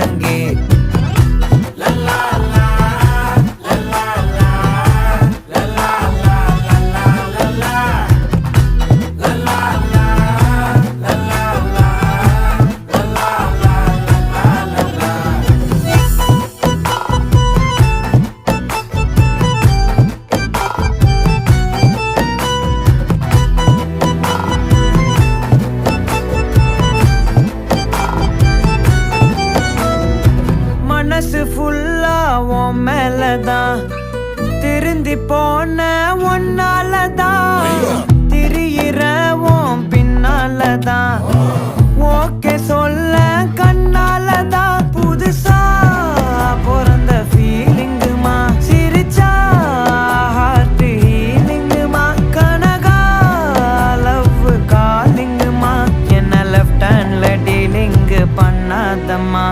ஒழுங்கே. மனசு ஃபுல்லா உன் மேலதான், திருந்தி போன ஒன்னாலதான், திரியிற உன் பின்னாலதான், ஓகே சொல்ல கண்ணாலதான். புதுசா பிறந்த ஃபீலிங்குமா, சிரிச்சா ஹார்ட் ஹீலிங்குமா, கனகா லவ் காலிங்குமா, என்ன லெஃப்ட் ஹேண்ட்ல டீலிங்கு பண்ணாதம்மா.